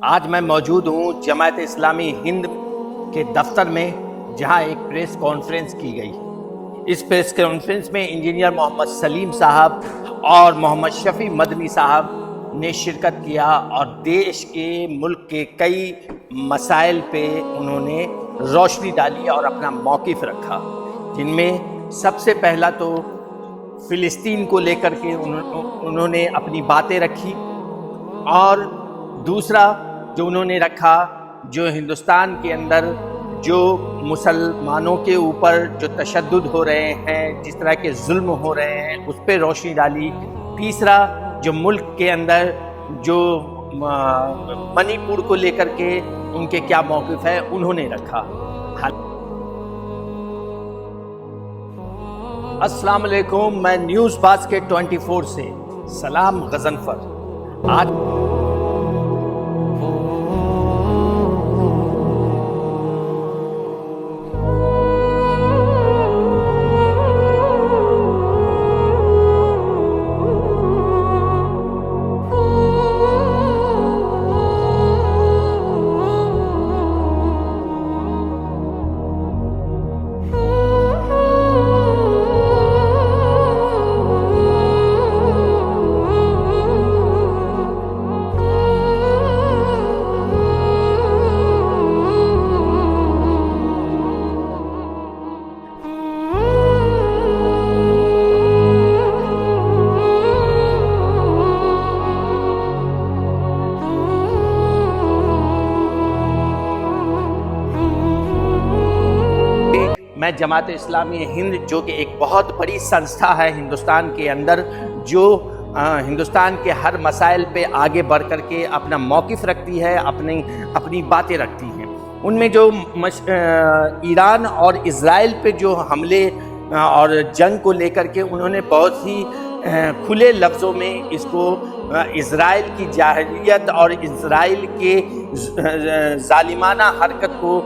आज मैं मौजूद हूँ जमात इस्लामी हिंद के दफ्तर में, जहाँ एक प्रेस कॉन्फ्रेंस की गई। इस प्रेस कॉन्फ्रेंस में इंजीनियर मोहम्मद सलीम साहब और मोहम्मद शफी मदनी साहब ने शिरकत किया और देश के मुल्क के कई मसाइल पे उन्होंने रोशनी डाली और अपना मौक़िफ़ रखा, जिनमें सबसे पहला तो फ़िलिस्तीन को लेकर के उन्होंने अपनी बातें रखी, और दूसरा जो उन्होंने रखा, जो हिंदुस्तान के अंदर जो मुसलमानों के ऊपर जो तशद्दुद हो रहे हैं, जिस तरह के जुल्म हो रहे हैं, उस पर रोशनी डाली। तीसरा, जो मुल्क के अंदर जो मणिपुर को लेकर के उनके क्या मौक़िफ़ है, उन्होंने रखा। अस्सलाम वालेकुम, मैं न्यूज़ बास्केट 24 से सलाम गज़नफ़र। आज मैं जमात इस्लामी हिंद, जो कि एक बहुत बड़ी संस्था है हिंदुस्तान के अंदर, जो हिंदुस्तान के हर मसाइल पे आगे बढ़ कर के अपना मौक़िफ़ रखती है, अपनी बातें रखती हैं। उनमें जो ईरान और इज़राइल पे जो हमले और जंग को लेकर के उन्होंने बहुत ही खुले लफ्ज़ों में इसको इज़राइल की जाहिलियत और इज़राइल के ज़ालिमाना हरकत को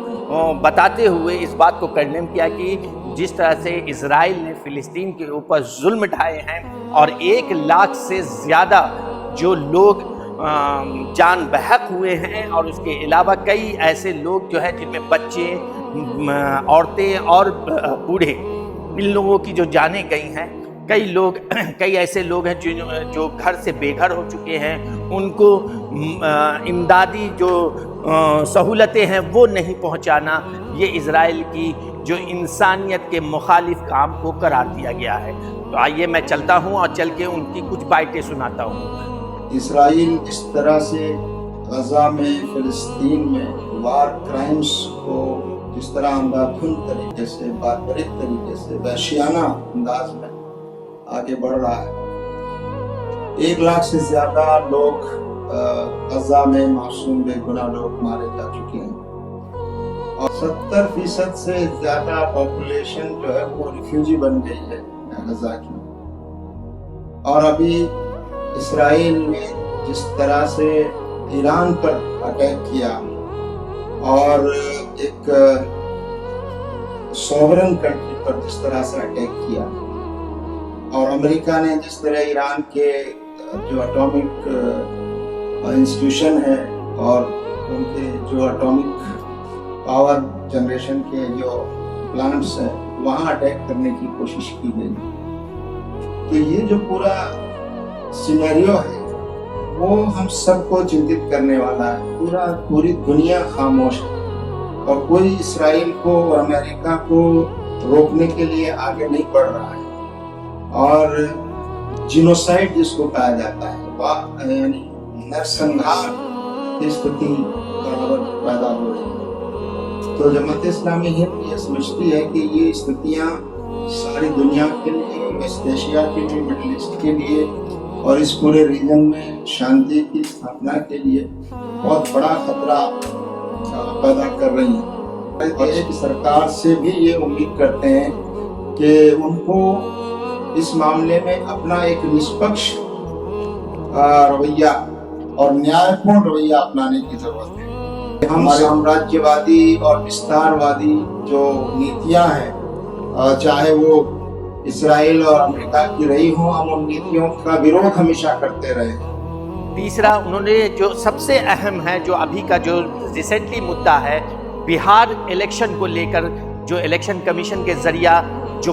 बताते हुए इस बात को कंडेम किया कि जिस तरह से इज़राइल ने फ़िलिस्तीन के ऊपर जुल्म ढाए हैं और 1 लाख से ज़्यादा जो लोग जान बहक हुए हैं, और उसके अलावा कई ऐसे लोग जो है जिनमें बच्चे, औरतें और बूढ़े, इन लोगों की जो जानें गई हैं। कई ऐसे लोग हैं जो घर से बेघर हो चुके हैं, उनको इमदादी जो सहूलतें हैं वो नहीं पहुंचाना, ये इज़राइल की जो इंसानियत के मुखालिफ काम को करार दिया गया है। तो आइए मैं चलता हूं और चल के उनकी कुछ बातें सुनाता हूं। इज़राइल इस तरह से गज़ा में, फ़िलिस्तीन में वार क्राइम्स को जिस तरह अंधाधुंध तरीके से, बारबरिक तरीके से, वहशियाना अंदाज में आगे बढ़ रहा है। 1 लाख से ज़्यादा लोग गज़ा में, मासूम बेगुनाह लोग मारे जा चुके हैं, और 70% से ज़्यादा पॉपुलेशन जो है वो रिफ्यूजी बन गई है गज़ा की। और अभी इज़राइल ने जिस तरह से ईरान पर अटैक किया और एक सॉवरेन कंट्री पर जिस तरह से अटैक किया, और अमेरिका ने जिस तरह ईरान के जो एटॉमिक इंस्टीट्यूशन है और उनके जो एटॉमिक पावर जनरेशन के जो प्लांट्स हैं वहाँ अटैक करने की कोशिश की गई। तो ये जो पूरा सिनेरियो है वो हम सबको चिंतित करने वाला है। पूरी दुनिया खामोश है, और कोई इस्राइल को और अमेरिका को रोकने के लिए आगे नहीं बढ़ रहा है। और जिनोसाइड जिसको कहा जाता है, यानी नरसंहार की स्थिति बराबर पैदा हो रही है। तो जमात इस्लामी हिंद ये समझती है कि ये स्थितियाँ सारी दुनिया के लिए, वेस्ट एशिया के लिए, मिडिल ईस्ट के लिए और इस पूरे रीजन में शांति की स्थापना के लिए बहुत बड़ा खतरा पैदा कर रही है। देश की सरकार से भी ये उम्मीद करते हैं कि उनको इस मामले में अपना एक निष्पक्ष रवैया और न्यायपूर्ण रवैया अपनाने की जरूरत है। हम साम्राज्यवादी और विस्तारवादी जो नीतियां हैं, चाहे वो इजराइल और अमेरिका की रही हो, हम उन नीतियों का विरोध हमेशा करते रहे। तीसरा, उन्होंने जो सबसे अहम है, जो अभी का जो रिसेंटली मुद्दा है, बिहार इलेक्शन को लेकर, जो इलेक्शन कमीशन के ज़रिया जो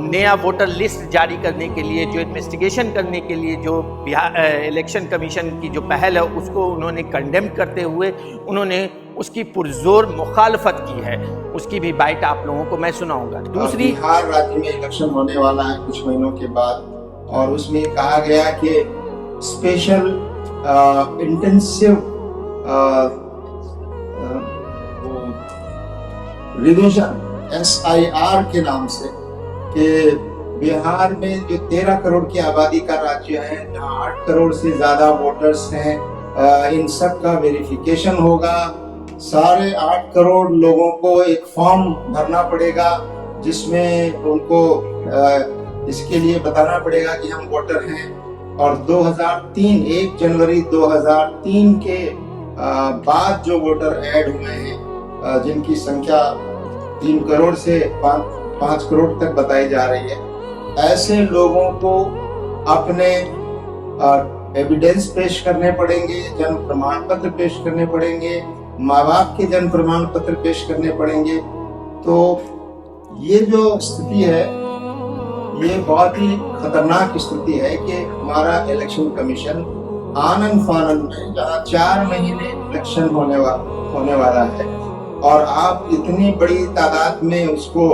नया वोटर लिस्ट जारी करने के लिए, जो इन्वेस्टिगेशन करने के लिए जो बिहार इलेक्शन कमीशन की जो पहल है, उसको उन्होंने कंडेम करते हुए उन्होंने उसकी पुरजोर मुखालफत की है। उसकी भी बाइट आप लोगों को मैं सुनाऊंगा। दूसरी, बिहार राज्य में इलेक्शन होने वाला है कुछ महीनों के बाद, और उसमें कहा गया कि स्पेशल इंटेंसिव रिविजन SIR के नाम से, कि बिहार में जो 13 करोड़ की आबादी का राज्य है, जहाँ 8 करोड़ से ज्यादा वोटर्स हैं, इन सब का वेरिफिकेशन होगा। सारे 8 करोड़ लोगों को एक फॉर्म भरना पड़ेगा, जिसमें उनको इसके लिए बताना पड़ेगा कि हम वोटर हैं। और 2003 1 जनवरी 2003 के बाद जो वोटर ऐड हुए हैं, जिनकी संख्या 3 करोड़ से 5 करोड़ तक बताई जा रही है, ऐसे लोगों को अपने एविडेंस पेश करने पड़ेंगे, जन्म प्रमाण पत्र पेश करने पड़ेंगे, माँ बाप के जन्म प्रमाण पत्र पेश करने पड़ेंगे। तो ये जो स्थिति है, ये बहुत ही खतरनाक स्थिति है कि हमारा इलेक्शन कमीशन आनन फानन में, जहाँ 4 महीने इलेक्शन होने वाला है, और आप इतनी बड़ी तादाद में उसको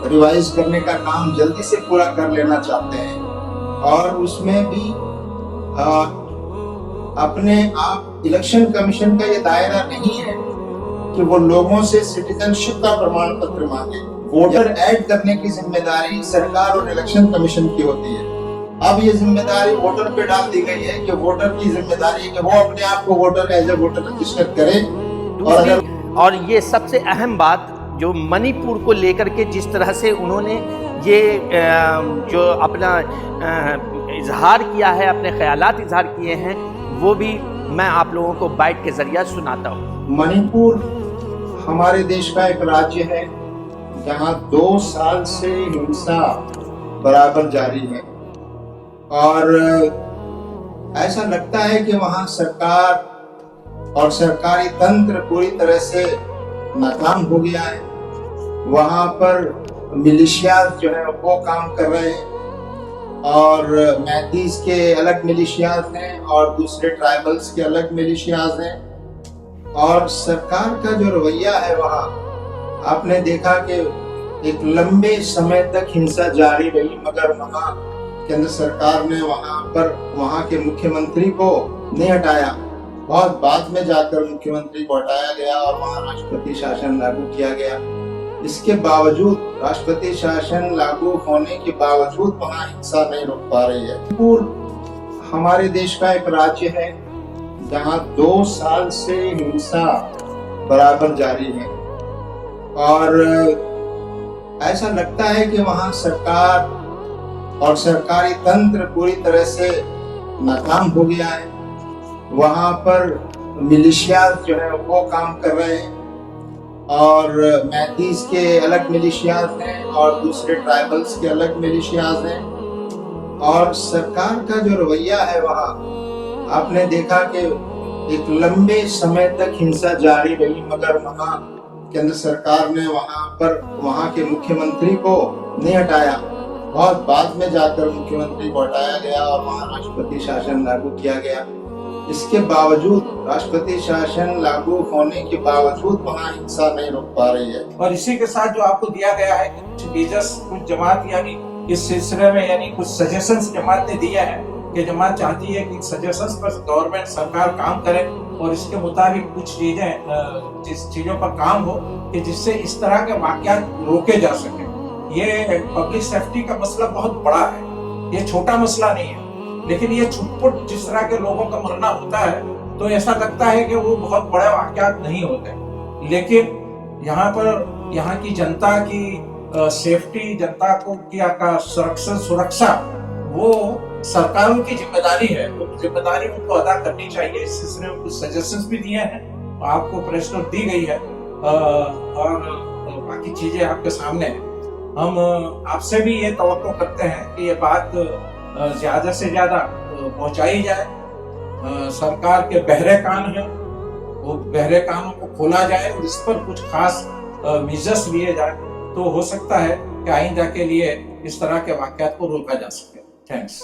रिवाइज करने का काम जल्दी से पूरा कर लेना चाहते हैं, और उसमें भी अपने आप इलेक्शन कमीशन का ये दायरा नहीं है कि वो लोगों से सिटीजनशिप का प्रमाण पत्र मांगे। वोटर ऐड करने की जिम्मेदारी सरकार और इलेक्शन कमीशन की होती है। अब ये जिम्मेदारी वोटर पे डाल दी गई है कि वोटर की जिम्मेदारी है कि वो अपने आप को voter as a voter register करे। और ये सबसे अहम बात, जो मणिपुर को लेकर के जिस तरह से उन्होंने ये जो अपना इजहार किया है, अपने ख्यालात इजहार किए हैं, वो भी मैं आप लोगों को बाइट के जरिए सुनाता हूँ। मणिपुर हमारे देश का एक राज्य है जहाँ 2 साल से हिंसा बराबर जारी है, और ऐसा लगता है कि वहाँ सरकार और सरकारी तंत्र पूरी तरह से नाकाम हो गया है। वहाँ पर मिलिशिया जो है वो काम कर रहे हैं, और मैथीज के अलग मिलिशियाज हैं और दूसरे ट्राइबल्स के अलग मिलिशियाज हैं। और सरकार का जो रवैया है, वहाँ आपने देखा कि एक लंबे समय तक हिंसा जारी रही, मगर वहाँ केंद्र सरकार ने वहाँ के मुख्यमंत्री को नहीं हटाया। बहुत बाद में जाकर मुख्यमंत्री को हटाया गया और वहाँ राष्ट्रपति शासन लागू किया गया। इसके बावजूद, राष्ट्रपति शासन लागू होने के बावजूद, वहाँ हिंसा नहीं रोक पा रही है। मणिपुर हमारे देश का एक राज्य है जहाँ 2 साल से हिंसा बराबर जारी है, और ऐसा लगता है कि वहाँ सरकार और सरकारी तंत्र पूरी तरह से नाकाम हो गया है। वहाँ पर मिलिशिया जो है वो काम कर रहे हैं, और मैथीज के अलग मिलिशियाज हैं और दूसरे ट्राइबल्स के अलग मिलिशियाज हैं। और सरकार का जो रवैया है, वहाँ आपने देखा कि एक लंबे समय तक हिंसा जारी रही, मगर वहाँ केंद्र सरकार ने वहाँ के मुख्यमंत्री को नहीं हटाया। बहुत बाद में जाकर मुख्यमंत्री को हटाया गया और वहाँ राष्ट्रपति शासन लागू किया गया। इसके बावजूद, राष्ट्रपति शासन लागू होने के बावजूद, वहाँ हिंसा नहीं रोक पा रही है। और इसी के साथ जो आपको दिया गया है कुछ जमात यानी इस सिलसिले में यानी कुछ सजेशंस जमात ने दिया है कि जमात चाहती है कि सजेशंस पर गवर्नमेंट सरकार काम करे और इसके मुताबिक कुछ चीजें जिस चीजों पर काम हो कि जिससे इस तरह के वाकयात रोके जा सके। ये पब्लिक सेफ्टी का मसला बहुत बड़ा है, ये छोटा मसला नहीं है। लेकिन ये छुटपुट जिस तरह के लोगों का मरना होता है तो ऐसा लगता है कि वो बहुत बड़े वाकयात नहीं होते, लेकिन यहाँ की जनता की सेफ्टी, जनता को का सुरक्षा वो सरकारों की जिम्मेदारी है। वो जिम्मेदारी उनको अदा करनी चाहिए। इस सिलसिले में कुछ सजेशंस भी दिए हैं, आपको प्रश्न दी गई है और बाकी चीजें आपके सामने हैं। हम आपसे भी ये तवक्को करते हैं कि ये बात ज्यादा से ज्यादा पहुंचाई जाए। सरकार के बहरे कान हैं, वो बहरे कानों को खोला जाए और इस पर कुछ खास मेजर्स लिए जाए, तो हो सकता है कि आइंदा के लिए इस तरह के वाकयात को रोका जा सके। थैंक्स।